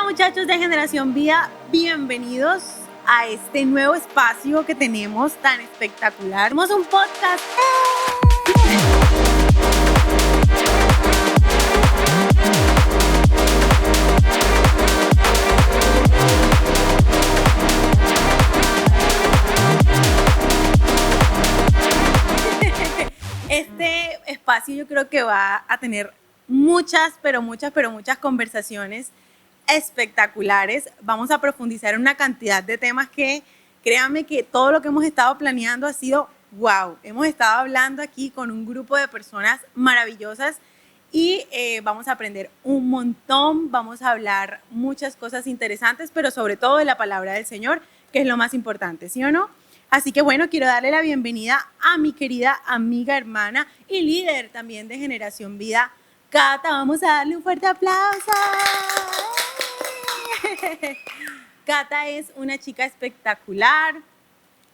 Muchachos de Generación Vida, bienvenidos a este nuevo espacio que tenemos tan espectacular. Tenemos un podcast. Este espacio yo creo que va a tener muchas conversaciones espectaculares. Vamos a profundizar en una cantidad de temas que, créanme que todo lo que hemos estado planeando ha sido wow. Hemos estado hablando aquí con un grupo de personas maravillosas y vamos a aprender un montón, vamos a hablar muchas cosas interesantes, pero sobre todo de la palabra del Señor, que es lo más importante, ¿sí o no? Así que bueno, quiero darle la bienvenida a mi querida amiga, hermana y líder también de Generación Vida, Cata. Vamos a darle un fuerte aplauso. Cata es una chica espectacular.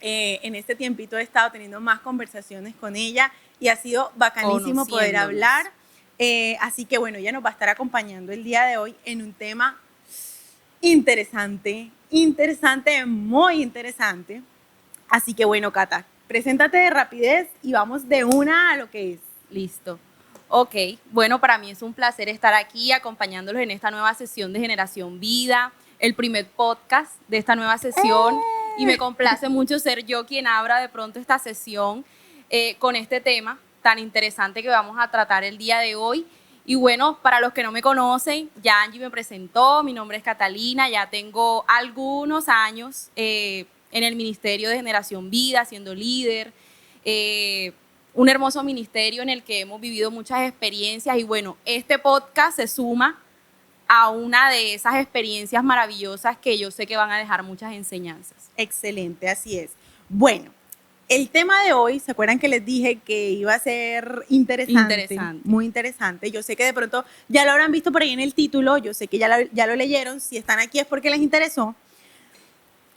En este tiempito he estado teniendo más conversaciones con ella y ha sido bacanísimo poder hablar. Así que bueno, ella nos va a estar acompañando el día de hoy en un tema interesante, muy interesante. Así que bueno, Cata, preséntate de rapidez y vamos de una a lo que es. Listo. Ok, bueno, para mí es un placer estar aquí acompañándolos en esta nueva sesión de Generación Vida, el primer podcast de esta nueva sesión, y me complace mucho ser yo quien abra de pronto esta sesión con este tema tan interesante que vamos a tratar el día de hoy. Y bueno, para los que no me conocen, ya Angie me presentó, mi nombre es Catalina, ya tengo algunos años en el Ministerio de Generación Vida, siendo líder, un hermoso ministerio en el que hemos vivido muchas experiencias y bueno, este podcast se suma a una de esas experiencias maravillosas que yo sé que van a dejar muchas enseñanzas. Excelente, así es. Bueno, el tema de hoy, ¿se acuerdan que les dije que iba a ser interesante? Muy interesante. Yo sé que de pronto ya lo habrán visto por ahí en el título, yo sé que ya lo leyeron, si están aquí es porque les interesó.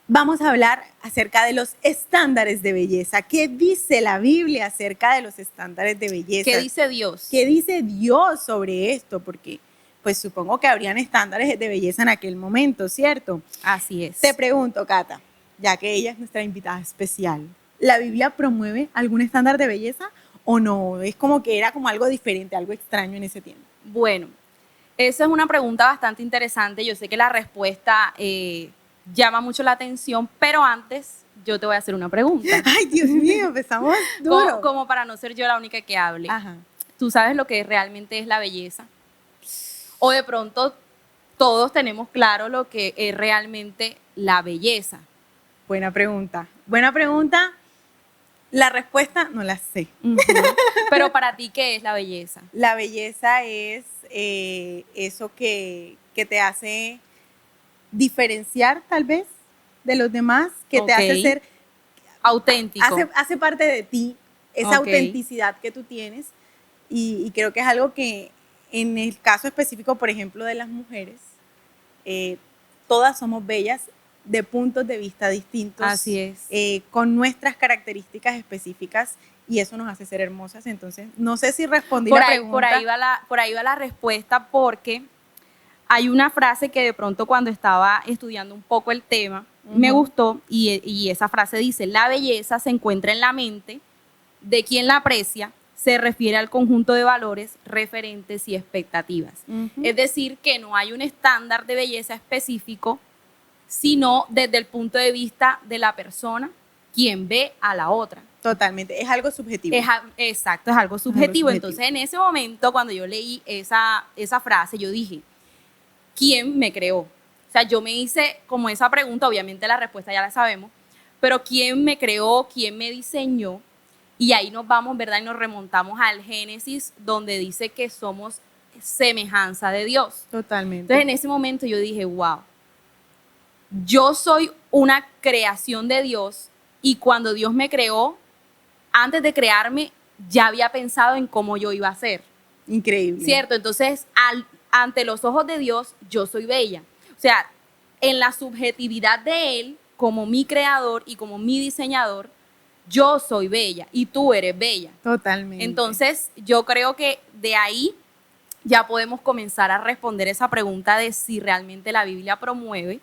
Vamos a hablar acerca de los estándares de belleza. ¿Qué dice la Biblia acerca de los estándares de belleza? ¿Qué dice Dios? ¿Qué dice Dios sobre esto? Porque pues supongo que habrían estándares de belleza en aquel momento, ¿cierto? Así es. Te pregunto, Cata, ya que ella es nuestra invitada especial, ¿la Biblia promueve algún estándar de belleza o no? Es como que era como algo diferente, algo extraño en ese tiempo. Bueno, esa es una pregunta bastante interesante. Yo sé que la respuesta llama mucho la atención, pero antes yo te voy a hacer una pregunta. Ay, Dios mío, empezamos duro. Como para no ser yo la única que hable. Ajá. ¿Tú sabes lo que realmente es la belleza? O de pronto todos tenemos claro lo que es realmente la belleza. Buena pregunta. Buena pregunta. La respuesta no la sé. Uh-huh. Pero para ti, ¿qué es la belleza? La belleza es eso que te hace diferenciar tal vez de los demás, que te hace ser auténtico. Hace parte de ti, esa autenticidad que tú tienes y creo que es algo que en el caso específico, por ejemplo, de las mujeres, todas somos bellas de puntos de vista distintos. Así es. Con nuestras características específicas y eso nos hace ser hermosas. Entonces, no sé si respondí la pregunta. Por ahí va la respuesta porque hay una frase que de pronto cuando estaba estudiando un poco el tema, me gustó y esa frase dice: la belleza se encuentra en la mente de quien la aprecia, se refiere al conjunto de valores, referentes y expectativas. Es decir, que no hay un estándar de belleza específico, sino desde el punto de vista de la persona, quien ve a la otra. Totalmente, es algo subjetivo. Exacto, es algo subjetivo. Entonces, en ese momento, cuando yo leí esa frase, yo dije: ¿quién me creó? O sea, yo me hice como esa pregunta, obviamente la respuesta ya la sabemos, pero ¿quién me creó? ¿Quién me diseñó? Y ahí nos vamos, ¿verdad? Y nos remontamos al Génesis, donde dice que somos semejanza de Dios. Totalmente. Entonces, en ese momento yo dije: wow, yo soy una creación de Dios y cuando Dios me creó, antes de crearme, ya había pensado en cómo yo iba a ser. Increíble. ¿Cierto? Entonces, ante los ojos de Dios, yo soy bella. O sea, en la subjetividad de Él, como mi creador y como mi diseñador, yo soy bella y tú eres bella. Totalmente. Entonces, yo creo que de ahí ya podemos comenzar a responder esa pregunta de si realmente la Biblia promueve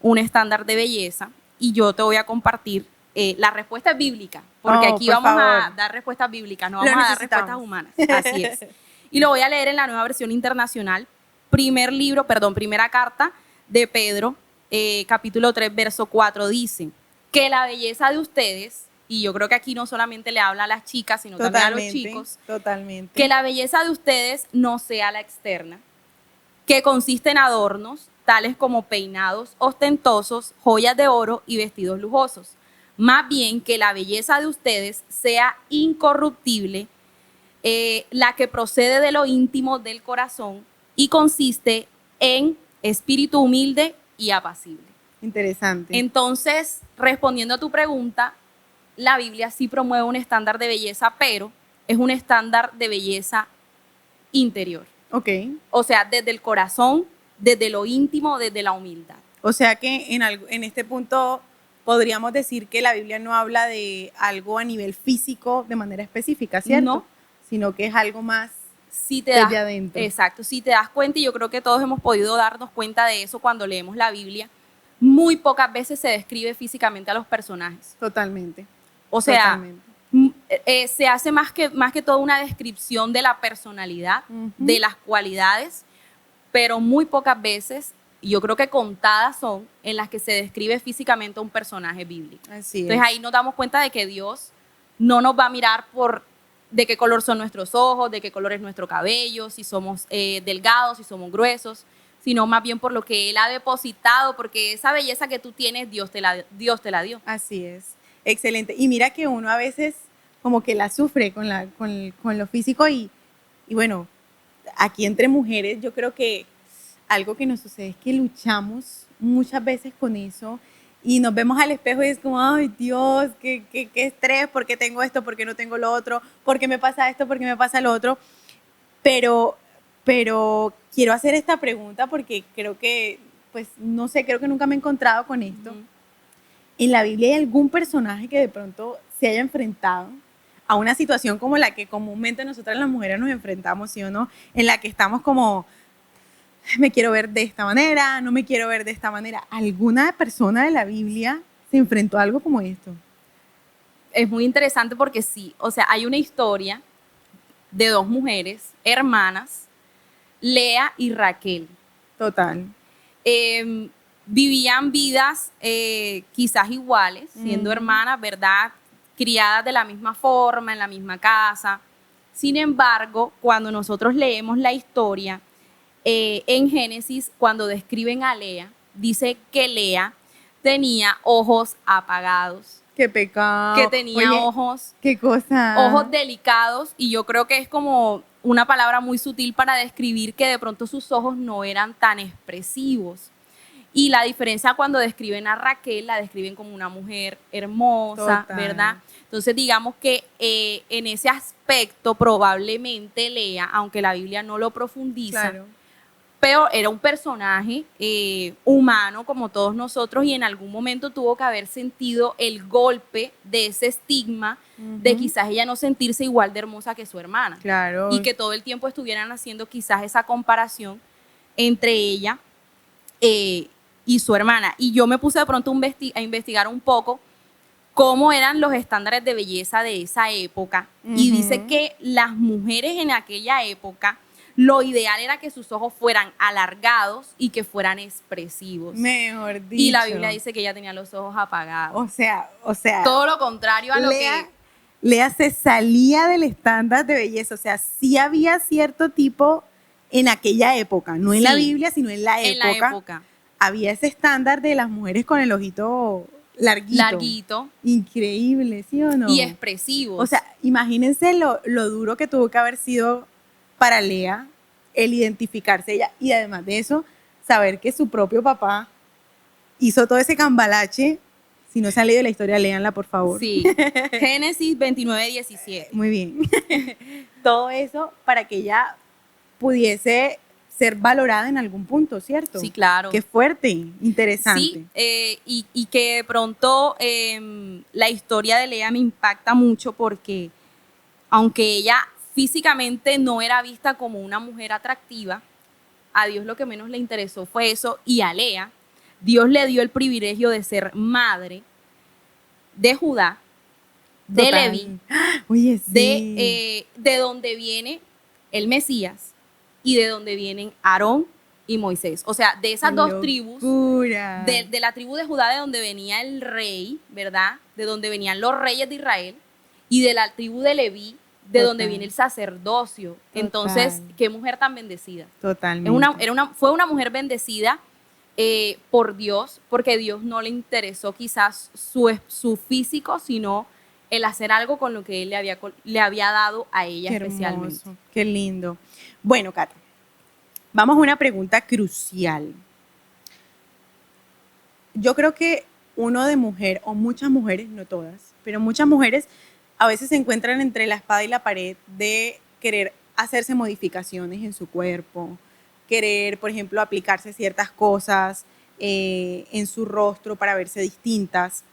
un estándar de belleza. Y yo te voy a compartir la respuesta bíblica, porque aquí vamos a dar respuestas bíblicas, no vamos a dar respuestas humanas. Así es. Y lo voy a leer en la Nueva Versión Internacional, primera carta de Pedro, capítulo 3, verso 4, dice que la belleza de ustedes, y yo creo que aquí no solamente le habla a las chicas, sino también a los chicos, que la belleza de ustedes no sea la externa, que consiste en adornos, tales como peinados ostentosos, joyas de oro y vestidos lujosos. Más bien que la belleza de ustedes sea incorruptible, la que procede de lo íntimo del corazón y consiste en espíritu humilde y apacible. Interesante. Entonces, respondiendo a tu pregunta, la Biblia sí promueve un estándar de belleza, pero es un estándar de belleza interior. Ok. O sea, desde el corazón, desde lo íntimo, desde la humildad. O sea que en este punto podríamos decir que la Biblia no habla de algo a nivel físico de manera específica, ¿cierto? No. Sino que es algo más desde adentro. Exacto. Si te das cuenta, y yo creo que todos hemos podido darnos cuenta de eso cuando leemos la Biblia, muy pocas veces se describe físicamente a los personajes. Totalmente. O sea, se hace más que todo una descripción de la personalidad, de las cualidades, pero muy pocas veces, yo creo que contadas son, en las que se describe físicamente a un personaje bíblico. Así es. Entonces ahí nos damos cuenta de que Dios no nos va a mirar por de qué color son nuestros ojos, de qué color es nuestro cabello, si somos delgados, si somos gruesos, sino más bien por lo que Él ha depositado, porque esa belleza que tú tienes, Dios te la dio. Así es. Excelente. Y mira que uno a veces como que la sufre con lo físico y bueno, aquí entre mujeres yo creo que algo que nos sucede es que luchamos muchas veces con eso y nos vemos al espejo y es como, ay Dios, qué estrés, ¿por qué tengo esto? ¿Por qué no tengo lo otro? ¿Por qué me pasa esto? ¿Por qué me pasa lo otro? Pero quiero hacer esta pregunta porque creo que, pues no sé, creo que nunca me he encontrado con esto. ¿En la Biblia hay algún personaje que de pronto se haya enfrentado a una situación como la que comúnmente nosotras las mujeres nos enfrentamos, sí o no? En la que estamos como, me quiero ver de esta manera, no me quiero ver de esta manera. ¿Alguna persona de la Biblia se enfrentó a algo como esto? Es muy interesante porque sí, o sea, hay una historia de dos mujeres, hermanas, Lea y Raquel. Total. Vivían vidas quizás iguales, siendo hermanas, ¿verdad? Criadas de la misma forma, en la misma casa. Sin embargo, cuando nosotros leemos la historia, en Génesis, cuando describen a Lea, dice que Lea tenía ojos apagados. ¡Qué pecado! Que tenía ojos. ¡Qué cosa! Ojos delicados, y yo creo que es como una palabra muy sutil para describir que de pronto sus ojos no eran tan expresivos. Y la diferencia cuando describen a Raquel, la describen como una mujer hermosa, total, ¿verdad? Entonces digamos que en ese aspecto probablemente Lea, aunque la Biblia no lo profundiza, claro, pero era un personaje humano como todos nosotros y en algún momento tuvo que haber sentido el golpe de ese estigma de quizás ella no sentirse igual de hermosa que su hermana. Claro. Y que todo el tiempo estuvieran haciendo quizás esa comparación entre ella y su hermana. Y yo me puse de pronto a investigar un poco cómo eran los estándares de belleza de esa época. Y dice que las mujeres en aquella época, lo ideal era que sus ojos fueran alargados y que fueran expresivos. Mejor dicho. Y la Biblia dice que ella tenía los ojos apagados. O sea. Todo lo contrario a lo que... Lea se salía del estándar de belleza. O sea, sí había cierto tipo en aquella época. No en la Biblia, sino en la época. En la época. Había ese estándar de las mujeres con el ojito larguito. Increíble, ¿sí o no? Y expresivos. O sea, imagínense lo duro que tuvo que haber sido para Lea el identificarse ella y además de eso, saber que su propio papá hizo todo ese cambalache. Si no se han leído la historia, léanla, por favor. Sí, Génesis 29:17. Muy bien. Todo eso para que ella pudiese ser valorada en algún punto, ¿cierto? Sí, claro. Qué fuerte, interesante. Sí, y que de pronto la historia de Lea me impacta mucho porque aunque ella físicamente no era vista como una mujer atractiva. A Dios lo que menos le interesó fue eso, y a Lea, Dios le dio el privilegio de ser madre de Judá, de Total. Leví, Oye, sí. de donde viene el Mesías y de donde vienen Aarón y Moisés. O sea, de esas ¡Qué dos tribus, locura! de la tribu de Judá, de donde venía el rey, ¿verdad? De donde venían los reyes de Israel, y de la tribu de Leví, de Total. donde viene el sacerdocio. Total. Entonces, qué mujer tan bendecida. Totalmente. Fue una mujer bendecida por Dios, porque Dios no le interesó quizás su físico, sino el hacer algo con lo que Él le había dado a ella Qué especialmente. hermoso, qué lindo. Bueno, Cata, vamos a una pregunta crucial. Yo creo que uno de mujer, o muchas mujeres, no todas, pero muchas mujeres a veces se encuentran entre la espada y la pared de querer hacerse modificaciones en su cuerpo, querer, por ejemplo, aplicarse ciertas cosas en su rostro para verse distintas.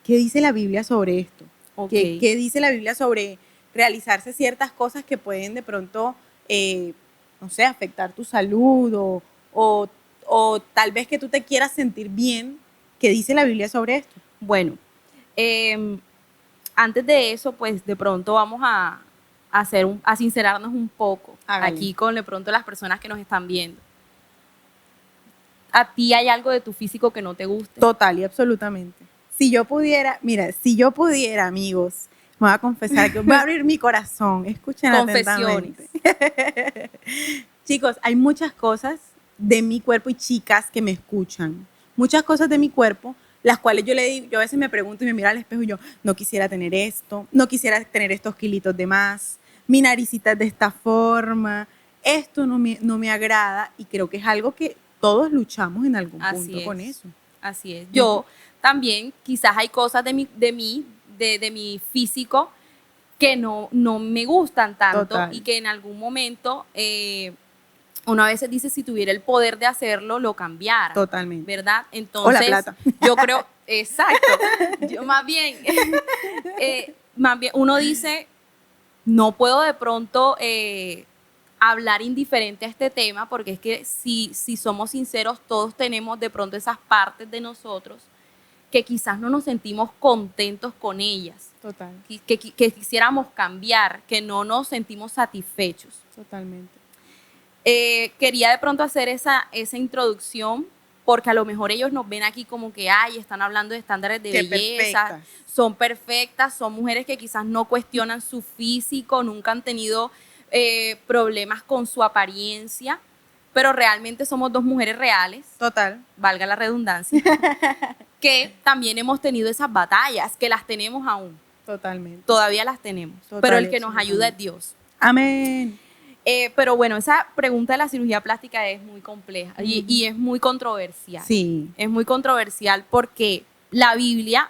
¿Qué dice la Biblia sobre esto? Okay. ¿Qué dice la Biblia sobre realizarse ciertas cosas que pueden de pronto, no sé, afectar tu salud o tal vez que tú te quieras sentir bien? ¿Qué dice la Biblia sobre esto? Bueno, antes de eso, pues de pronto vamos a sincerarnos un poco. Hágale. Aquí con de pronto las personas que nos están viendo. ¿A ti hay algo de tu físico que no te guste? Total y absolutamente. Si yo pudiera, mira, si yo pudiera, amigos, me voy a confesar que voy a abrir mi corazón. Escuchen Confesiones. atentamente. Chicos, hay muchas cosas de mi cuerpo y chicas que me escuchan. Muchas cosas de mi cuerpo, las cuales yo a veces me pregunto y me miro al espejo y yo no quisiera tener esto, no quisiera tener estos kilitos de más, mi naricita es de esta forma, esto no me agrada y creo que es algo que todos luchamos en algún punto con eso. Así es. Yo también, quizás hay cosas de mi físico que no me gustan tanto. Total. Y que en algún momento uno a veces dice si tuviera el poder de hacerlo, lo cambiara. Totalmente. ¿Verdad? Entonces, o la plata. Yo creo, exacto. Yo más bien uno dice, no puedo de pronto hablar indiferente a este tema, porque es que si somos sinceros, todos tenemos de pronto esas partes de nosotros que quizás no nos sentimos contentos con ellas. Total. Que quisiéramos cambiar, que no nos sentimos satisfechos. Totalmente. Quería de pronto hacer esa introducción, porque a lo mejor ellos nos ven aquí como que, están hablando de estándares de belleza, son perfectas, son mujeres que quizás no cuestionan su físico, nunca han tenido problemas con su apariencia, pero realmente somos dos mujeres reales. Total. Valga la redundancia. Que también hemos tenido esas batallas, que las tenemos aún. Totalmente. Todavía las tenemos. Total, pero el que nos ayuda es Dios. Amén. Pero bueno, esa pregunta de la cirugía plástica es muy compleja y es muy controversial. Sí. Es muy controversial porque la Biblia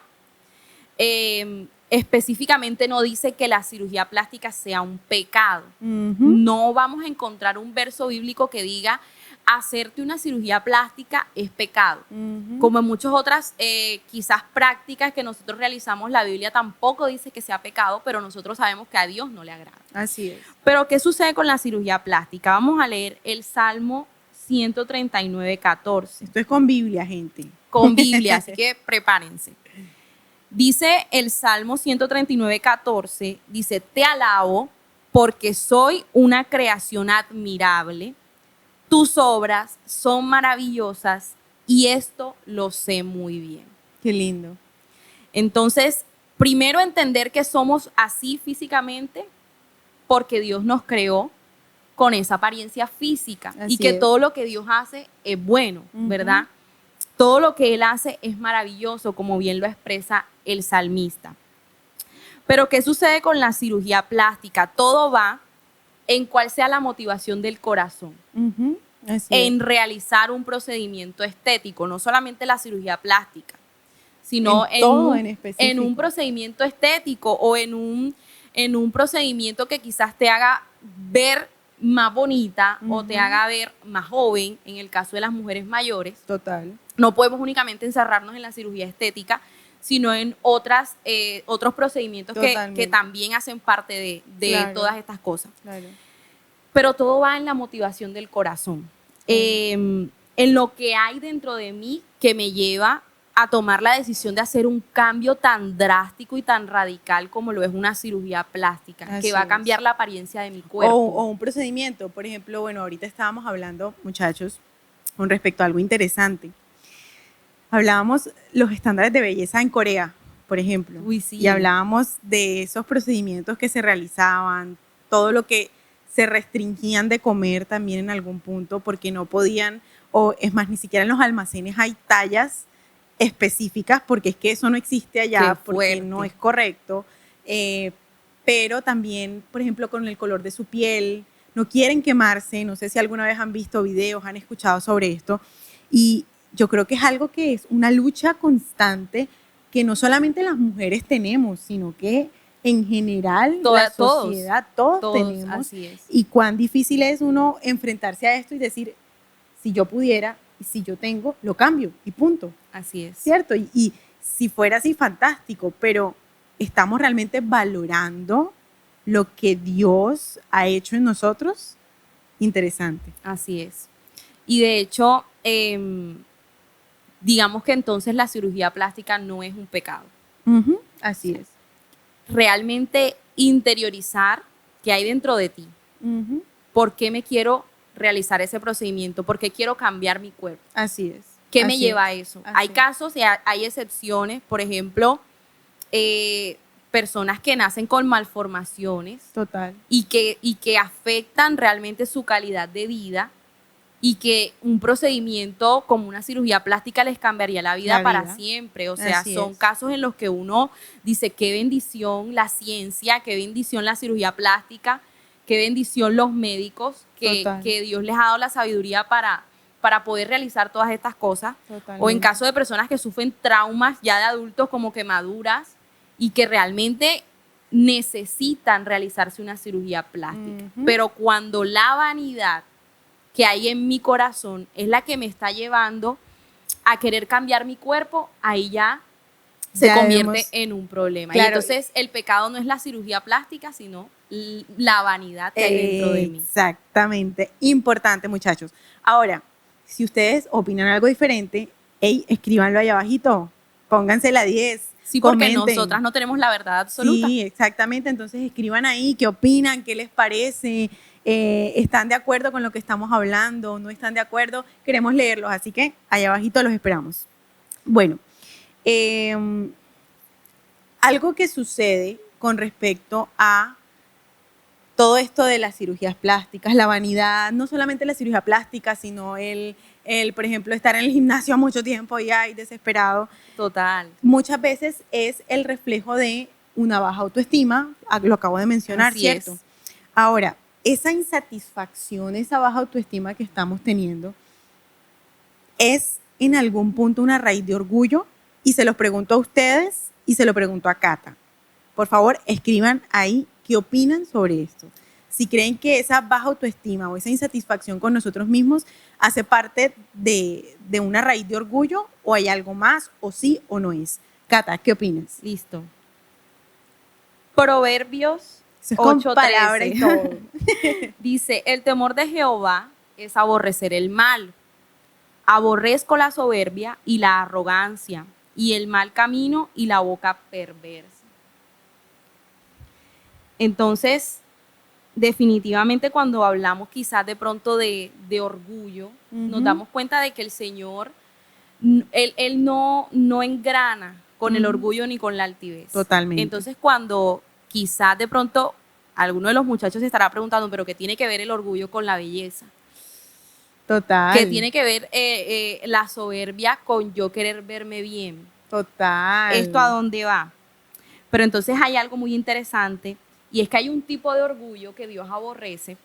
específicamente no dice que la cirugía plástica sea un pecado. No vamos a encontrar un verso bíblico que diga hacerte una cirugía plástica es pecado. Como en muchas otras quizás prácticas que nosotros realizamos, la Biblia tampoco dice que sea pecado, pero nosotros sabemos que a Dios no le agrada. Así es. Pero ¿qué sucede con la cirugía plástica? Vamos a leer el Salmo 139:14. Esto es con Biblia, gente. Con Biblia, así que prepárense. Dice el Salmo 139:14, dice, te alabo porque soy una creación admirable, tus obras son maravillosas y esto lo sé muy bien. Qué lindo. Entonces, primero entender que somos así físicamente porque Dios nos creó con esa apariencia física y que todo lo que Dios hace es bueno, ¿verdad? Todo lo que Él hace es maravilloso, como bien lo expresa el salmista. Pero ¿qué sucede con la cirugía plástica? Todo va en cuál sea la motivación del corazón. En realizar un procedimiento estético, no solamente la cirugía plástica, sino en un procedimiento estético o en un procedimiento que quizás te haga ver más bonita o te haga ver más joven, en el caso de las mujeres mayores. Total. No podemos únicamente encerrarnos en la cirugía estética, sino en otros procedimientos que Totalmente. también hacen parte de Claro. todas estas cosas. Claro. Pero todo va en la motivación del corazón, en lo que hay dentro de mí que me lleva a tomar la decisión de hacer un cambio tan drástico y tan radical como lo es una cirugía plástica, Así que va a es. cambiar la apariencia de mi cuerpo. O un procedimiento, por ejemplo, bueno, ahorita estábamos hablando, muchachos, con respecto a algo interesante. Hablábamos los estándares de belleza en Corea, por ejemplo. Uy, sí. Y hablábamos de esos procedimientos que se realizaban, todo lo que se restringían de comer también en algún punto porque no podían, o es más, ni siquiera en los almacenes hay tallas específicas porque es que eso no existe allá, Qué porque fuerte. no es correcto. Pero también, por ejemplo, con el color de su piel, no quieren quemarse, no sé si alguna vez han visto videos, han escuchado sobre esto, y yo creo que es algo que es una lucha constante que no solamente las mujeres tenemos, sino que en general la sociedad, todos tenemos, así es. y cuán difícil es uno enfrentarse a esto y decir, si yo pudiera, y si yo tengo, lo cambio, y punto. Así es. ¿Cierto? Y si fuera así, fantástico, pero ¿estamos realmente valorando lo que Dios ha hecho en nosotros? Interesante. Así es. Y de hecho, digamos que entonces la cirugía plástica no es un pecado. Ujú, así es. Realmente interiorizar qué hay dentro de ti. Ujú, ¿Por qué me quiero realizar ese procedimiento? ¿Por qué quiero cambiar mi cuerpo? así es. ¿Qué me Así lleva es, a eso? así Hay es. casos y hay excepciones, por ejemplo, personas que nacen con malformaciones Total. y que afectan realmente su calidad de vida y que un procedimiento como una cirugía plástica les cambiaría la vida, para siempre. O sea, Así son es. casos en los que uno dice, qué bendición la ciencia, qué bendición la cirugía plástica, qué bendición los médicos, Total. que Dios les ha dado la sabiduría para poder realizar todas estas cosas. Totalmente. O en caso de personas que sufren traumas ya de adultos como quemaduras y que realmente necesitan realizarse una cirugía plástica. Ujú. Pero cuando la vanidad que hay en mi corazón es la que me está llevando a querer cambiar mi cuerpo, ahí ya se Ya convierte vemos. en un problema. Claro. Y entonces el pecado no es la cirugía plástica, sino la vanidad que hay dentro de mí. Exactamente. Importante, muchachos. Ahora, si ustedes opinan algo diferente, escríbanlo ahí abajito. Pónganse la 10. Sí, porque comenten. nosotras no tenemos la verdad absoluta. Sí, exactamente. Entonces escriban ahí qué opinan, qué les parece, están de acuerdo con lo que estamos hablando, no están de acuerdo. Queremos leerlos, así que ahí abajito los esperamos. Bueno, algo que sucede con respecto a todo esto de las cirugías plásticas, la vanidad, no solamente la cirugía plástica, sino por ejemplo, estar en el gimnasio mucho tiempo y desesperado. Total. Muchas veces es el reflejo de una baja autoestima, lo acabo de mencionar, Así ¿cierto? es. Ahora, esa insatisfacción, esa baja autoestima que estamos teniendo, ¿es en algún punto una raíz de orgullo? Y se los pregunto a ustedes y se lo pregunto a Cata. Por favor, escriban ahí qué opinan sobre esto. Si creen que esa baja autoestima o esa insatisfacción con nosotros mismos hace parte de una raíz de orgullo, o hay algo más, o sí o no es. Cata, ¿qué opinas? Listo. Proverbios Eso es con 8:13. palabra y todo. Dice, el temor de Jehová es aborrecer el mal. Aborrezco la soberbia y la arrogancia, y el mal camino y la boca perversa. Entonces, definitivamente cuando hablamos quizás de pronto de orgullo, nos damos cuenta de que el Señor, Él no engrana con el orgullo ni con la altivez. Totalmente. Entonces, cuando quizás de pronto alguno de los muchachos se estará preguntando, pero ¿qué tiene que ver el orgullo con la belleza? Total. ¿Qué tiene que ver la soberbia con yo querer verme bien? Total. ¿Esto a dónde va? Pero entonces hay algo muy interesante, y es que hay un tipo de orgullo que Dios aborrece,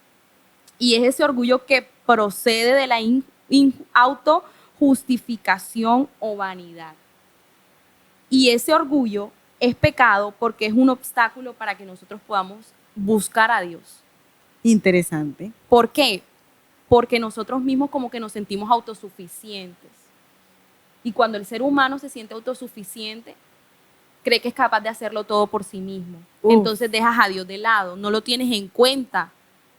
y es ese orgullo que procede de la autojustificación o vanidad. Y ese orgullo es pecado porque es un obstáculo para que nosotros podamos buscar a Dios. Interesante. ¿Por qué? Porque nosotros mismos como que nos sentimos autosuficientes. Y cuando el ser humano se siente autosuficiente, cree que es capaz de hacerlo todo por sí mismo. Uf. Entonces dejas a Dios de lado, no lo tienes en cuenta,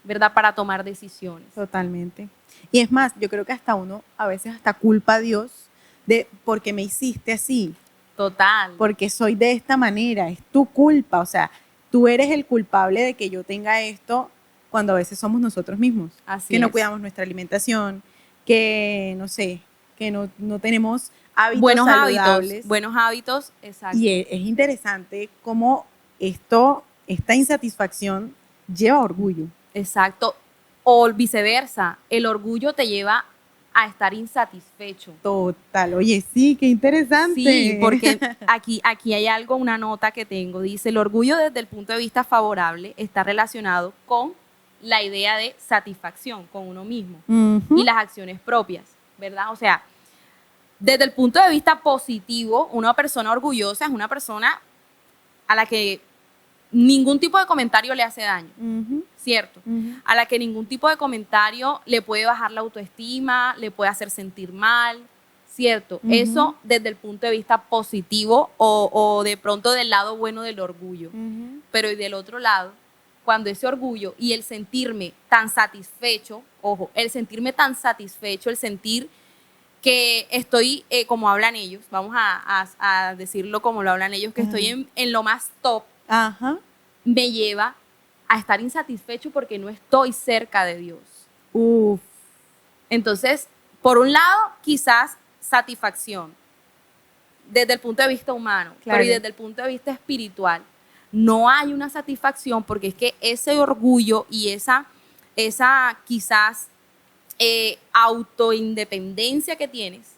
¿verdad? Para tomar decisiones. Totalmente. Y es más, yo creo que hasta uno a veces hasta culpa a Dios de porque me hiciste así, Total. porque soy de esta manera, es tu culpa, o sea, tú eres el culpable de que yo tenga esto cuando a veces somos nosotros mismos, Así que no es. cuidamos nuestra alimentación, que no sé, que no tenemos hábitos saludables. Buenos hábitos, exacto. Y es interesante cómo esta insatisfacción lleva orgullo. Exacto. O viceversa, el orgullo te lleva a estar insatisfecho. Total, oye, sí, qué interesante. Sí, porque aquí hay algo, una nota que tengo, dice, el orgullo desde el punto de vista favorable está relacionado con la idea de satisfacción con uno mismo y las acciones propias, ¿verdad? O sea, desde el punto de vista positivo, una persona orgullosa es una persona a la que ningún tipo de comentario le hace daño, ¿cierto? A la que ningún tipo de comentario le puede bajar la autoestima, le puede hacer sentir mal, ¿cierto? Eso desde el punto de vista positivo o de pronto del lado bueno del orgullo. Pero y del otro lado, cuando ese orgullo y el sentirme tan satisfecho, ojo, el sentirme tan satisfecho, el sentir que estoy, como hablan ellos, vamos a decirlo como lo hablan ellos, que estoy en lo más top, me lleva a estar insatisfecho porque no estoy cerca de Dios. Uf. Entonces, por un lado, quizás satisfacción desde el punto de vista humano, Claro. pero y desde el punto de vista espiritual, no hay una satisfacción porque es que ese orgullo y esa quizás autoindependencia que tienes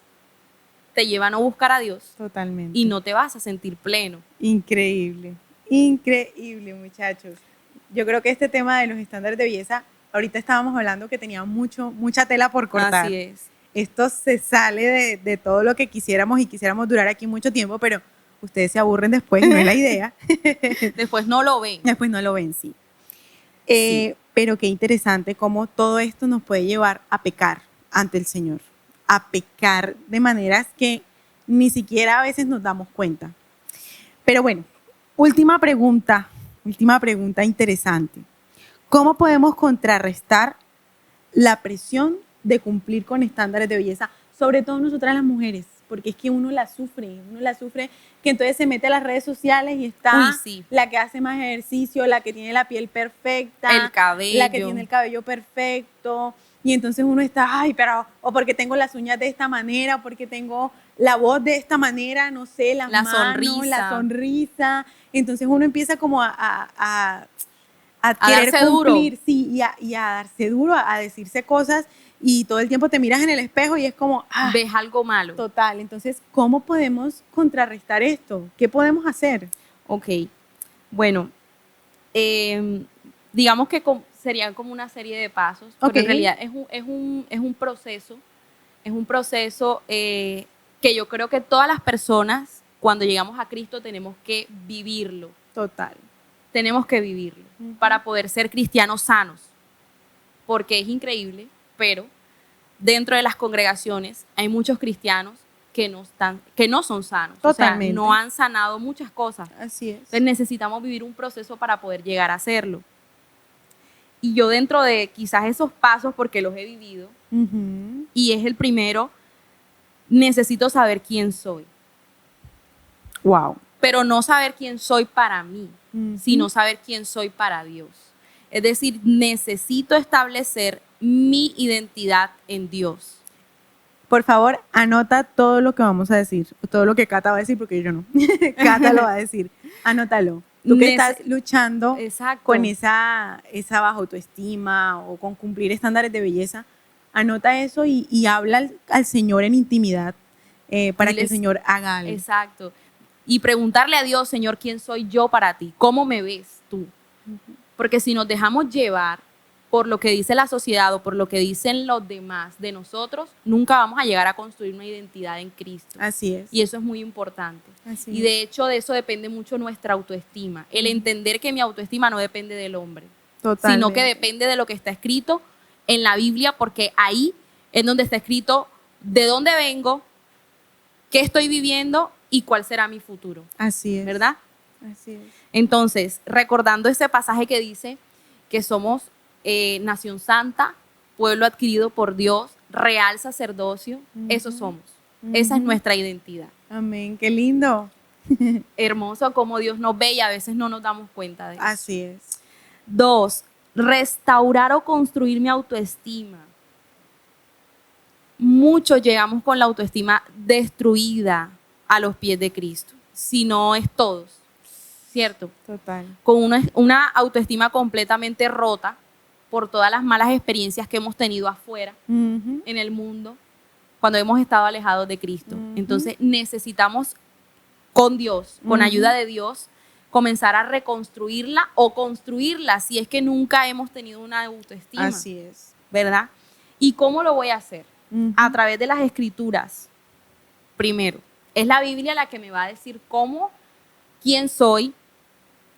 te lleva a no buscar a Dios. Totalmente. Y no te vas a sentir pleno. Increíble, increíble, muchachos. Yo creo que este tema de los estándares de belleza, ahorita estábamos hablando que tenía mucha tela por cortar. Así es. Esto se sale de todo lo que quisiéramos y quisiéramos durar aquí mucho tiempo, pero ustedes se aburren después, no es la idea. Después no lo ven. Después no lo ven, sí. Sí. Pero qué interesante cómo todo esto nos puede llevar a pecar ante el Señor, a pecar de maneras que ni siquiera a veces nos damos cuenta. Pero bueno, última pregunta interesante. ¿Cómo podemos contrarrestar la presión de cumplir con estándares de belleza, sobre todo nosotras las mujeres? Porque es que uno la sufre, que entonces se mete a las redes sociales y está la que hace más ejercicio, la que tiene la piel perfecta, el cabello, la que tiene el cabello perfecto, y entonces uno está, o porque tengo las uñas de esta manera, porque tengo la voz de esta manera, no sé, las manos, la sonrisa, entonces uno empieza como a querer cumplir, sí, y a darse duro, a decirse cosas, y todo el tiempo te miras en el espejo y es como, ves algo malo. Total, entonces, ¿cómo podemos contrarrestar esto? ¿Qué podemos hacer? Ok, bueno, digamos que serían como una serie de pasos, porque en realidad es un proceso que yo creo que todas las personas, cuando llegamos a Cristo, tenemos que vivirlo. Total. Tenemos que vivirlo para poder ser cristianos sanos, porque es increíble, pero dentro de las congregaciones hay muchos cristianos que no son sanos. Totalmente. O sea, no han sanado muchas cosas. Así es. Entonces necesitamos vivir un proceso para poder llegar a hacerlo. Y yo dentro de quizás esos pasos, porque los he vivido, y es el primero, necesito saber quién soy. Wow. Pero no saber quién soy para mí, sino saber quién soy para Dios. Es decir, necesito establecer mi identidad en Dios. Por favor, anota todo lo que vamos a decir, todo lo que Cata va a decir, porque yo no. Cata lo va a decir. Anótalo. Tú que estás luchando con esa baja autoestima o con cumplir estándares de belleza, anota eso y habla al Señor en intimidad para que el Señor haga algo. Exacto. Y preguntarle a Dios, Señor, ¿quién soy yo para ti? ¿Cómo me ves tú? Porque si nos dejamos llevar por lo que dice la sociedad o por lo que dicen los demás de nosotros, nunca vamos a llegar a construir una identidad en Cristo. Así es. Y eso es muy importante. Así y de hecho de eso depende mucho nuestra autoestima. El entender que mi autoestima no depende del hombre, sino que depende de lo que está escrito en la Biblia, porque ahí es donde está escrito de dónde vengo, qué estoy viviendo y cuál será mi futuro. Así es. ¿Verdad? Así es. Entonces, recordando ese pasaje que dice que somos nación santa, pueblo adquirido por Dios, real sacerdocio, eso somos. Esa es nuestra identidad. Amén, qué lindo. Hermoso cómo Dios nos ve y a veces no nos damos cuenta de eso. Así es. 2, restaurar o construir mi autoestima. Muchos llegamos con la autoestima destruida a los pies de Cristo, si no es todos, ¿cierto? Total. Con una autoestima completamente rota por todas las malas experiencias que hemos tenido afuera, en el mundo, cuando hemos estado alejados de Cristo. Entonces necesitamos con Dios, con ayuda de Dios, comenzar a reconstruirla o construirla si es que nunca hemos tenido una autoestima. Así es. ¿Verdad? ¿Y cómo lo voy a hacer? A través de las escrituras. Primero, es la Biblia la que me va a decir cómo, quién soy,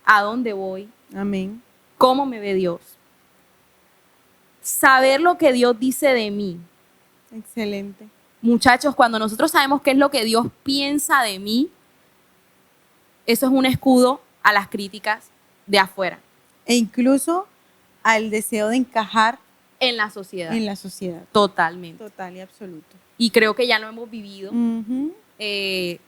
a dónde voy, Amén. cómo me ve Dios. Saber lo que Dios dice de mí. Excelente. Muchachos, cuando nosotros sabemos qué es lo que Dios piensa de mí, eso es un escudo a las críticas de afuera. E incluso al deseo de encajar En la sociedad. en la sociedad. Totalmente. Total y absoluto. Y creo que ya lo hemos vivido.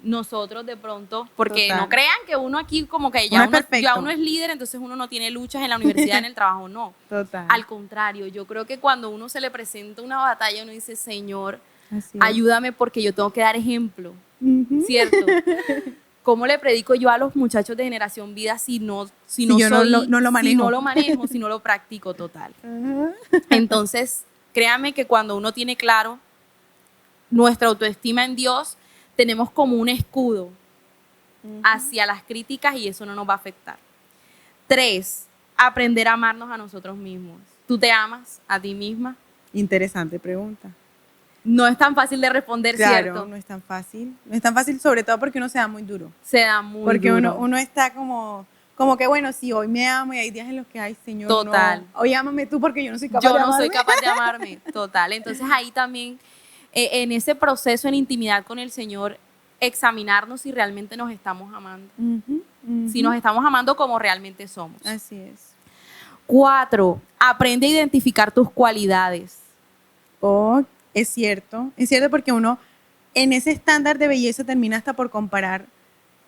Nosotros de pronto, porque Total. no crean que uno aquí como que Uno es perfecto. ya uno es líder, entonces uno no tiene luchas en la universidad, en el trabajo, no. Total. Al contrario, yo creo que cuando uno se le presenta una batalla, uno dice, Señor, Así es. ayúdame porque yo tengo que dar ejemplo, ¿cierto? ¿Cómo le predico yo a los muchachos de Generación Vida si no yo no lo manejo? Si no lo manejo, si no lo practico total. Entonces, créame que cuando uno tiene claro nuestra autoestima en Dios, tenemos como un escudo hacia las críticas y eso no nos va a afectar. 3, aprender a amarnos a nosotros mismos. ¿Tú te amas a ti misma? Interesante pregunta. No es tan fácil de responder, Claro, ¿cierto? no es tan fácil. No es tan fácil, sobre todo porque uno se da muy duro. Se da muy Porque duro. uno está como que, bueno, sí, hoy me amo y hay días en los que, ay, Señor, Total. no. Hoy ámame tú porque yo no soy capaz de Yo no amarme. soy capaz de amarme, total. Entonces ahí también, en ese proceso en intimidad con el Señor, examinarnos si realmente nos estamos amando. Si nos estamos amando como realmente somos. Así es. 4, aprende a identificar tus cualidades. Es cierto porque uno en ese estándar de belleza termina hasta por comparar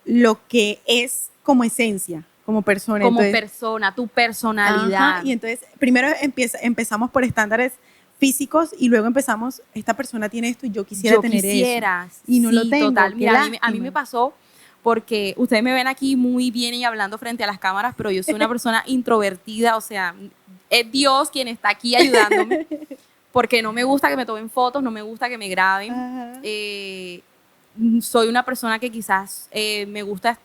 lo que es como esencia, como persona. Como Entonces, persona, tu personalidad. ajá, y entonces primero empezamos por estándares físicos y luego empezamos, esta persona tiene esto y yo quisiera tener eso. Y no sí, lo tengo. total. Qué Mira, a mí lástima. me pasó porque ustedes me ven aquí muy bien y hablando frente a las cámaras, pero yo soy una persona introvertida, o sea, es Dios quien está aquí ayudándome, porque no me gusta que me tomen fotos, no me gusta que me graben. Ajá. Soy una persona que quizás me gusta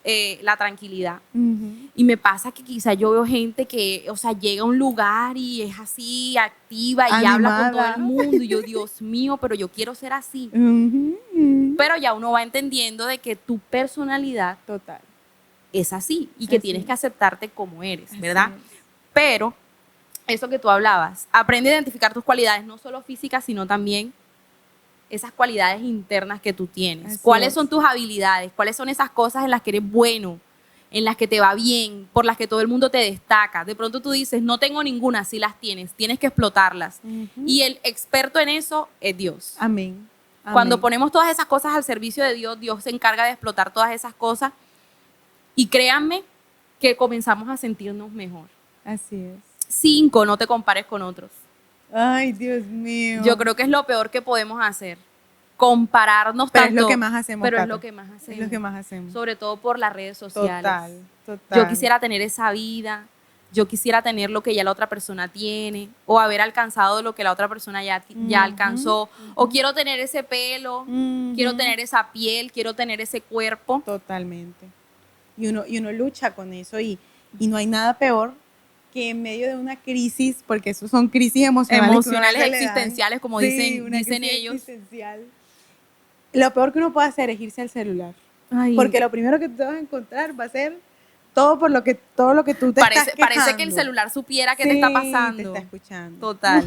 la tranquilidad. Ujú. Y me pasa que quizás yo veo gente que, o sea, llega a un lugar y es así, activa y Animada. habla con todo el mundo. Y yo, Dios mío, pero yo quiero ser así. Ujú. Pero ya uno va entendiendo de que tu personalidad Total. es así y que Así tienes es. que aceptarte como eres, Así ¿verdad? es. Pero eso que tú hablabas, aprende a identificar tus cualidades, no solo físicas, sino también esas cualidades internas que tú tienes. Así ¿Cuáles es. son tus habilidades? ¿Cuáles son esas cosas en las que eres bueno? En las que te va bien, por las que todo el mundo te destaca. De pronto tú dices, no tengo ninguna, sí las tienes que explotarlas. Y el experto en eso es Dios. Amén. Cuando Amén. ponemos todas esas cosas al servicio de Dios, Dios se encarga de explotar todas esas cosas. Y créanme que comenzamos a sentirnos mejor. Así es. 5, no te compares con otros. Ay, Dios mío. Yo creo que es lo peor que podemos hacer. Compararnos Pero tanto. es lo que más hacemos. Pero es Cata. lo que más hacemos. Es lo que más hacemos. Sobre todo por las redes sociales. Total. Yo quisiera tener esa vida, yo quisiera tener lo que ya la otra persona tiene, o haber alcanzado lo que la otra persona ya alcanzó, o quiero tener ese pelo, quiero tener esa piel, quiero tener ese cuerpo. Totalmente. Y uno lucha con eso y no hay nada peor que en medio de una crisis, porque eso son crisis emocionales. Emocionales, que uno le dan. existenciales, como Sí, dicen una dicen crisis ellos. existencial. Lo peor que uno puede hacer es irse al celular. Ay, Porque lo primero que te vas a encontrar va a ser todo lo que tú te estás quejando. parece que el celular supiera qué te Sí, está pasando. te está escuchando. Total.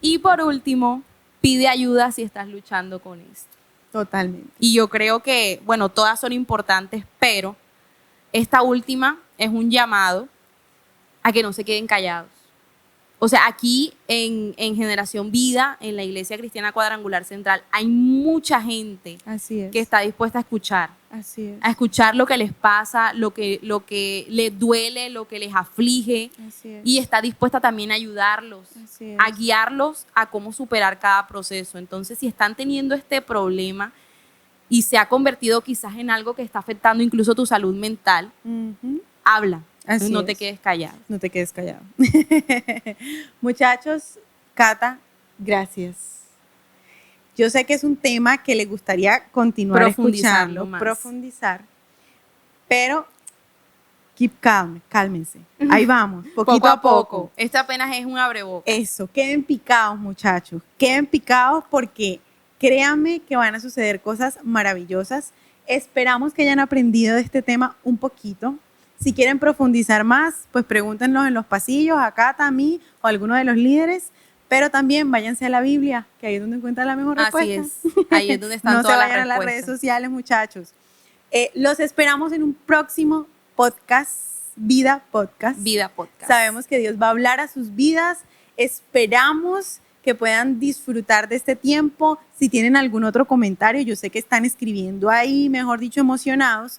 Y por último, pide ayuda si estás luchando con esto. Totalmente. Y yo creo que, bueno, todas son importantes, pero esta última es un llamado a que no se queden callados. O sea, aquí en Generación Vida, en la Iglesia Cristiana Cuadrangular Central, hay mucha gente Así es. que está dispuesta a escuchar. Así es. A escuchar lo que les pasa, lo que les duele, lo que les aflige, Así es. y está dispuesta también a ayudarlos, Así es. a guiarlos a cómo superar cada proceso. Entonces, si están teniendo este problema y se ha convertido quizás en algo que está afectando incluso tu salud mental, Ujú. habla, Así no es. te quedes callado. No te quedes callado. Muchachos, Cata, gracias. Yo sé que es un tema que le gustaría continuar Profundizarlo escuchando, más. profundizar, pero keep calm, cálmense. Ahí vamos, poquito a poco. Este apenas es un abrebocas. Eso, queden picados, muchachos. Queden picados porque créanme que van a suceder cosas maravillosas. Esperamos que hayan aprendido de este tema un poquito. Si quieren profundizar más, pues pregúntenos en los pasillos, a Cata, a mí o a alguno de los líderes. Pero también váyanse a la Biblia, que ahí es donde encuentran la mejor respuesta. Así es, ahí es donde están No se todas las vayan a las redes respuestas. sociales, muchachos. Los esperamos en un próximo podcast, Vida Podcast. Vida Podcast. Sabemos que Dios va a hablar a sus vidas. Esperamos que puedan disfrutar de este tiempo. Si tienen algún otro comentario, yo sé que están escribiendo ahí, mejor dicho, emocionados.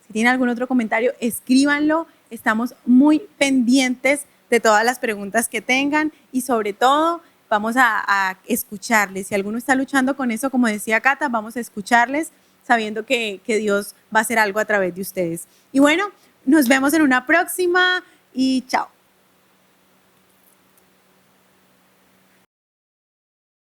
Si tienen algún otro comentario, escríbanlo. Estamos muy pendientes de todas las preguntas que tengan y sobre todo vamos a escucharles. Si alguno está luchando con eso, como decía Cata, vamos a escucharles sabiendo que Dios va a hacer algo a través de ustedes. Y bueno, nos vemos en una próxima y chao.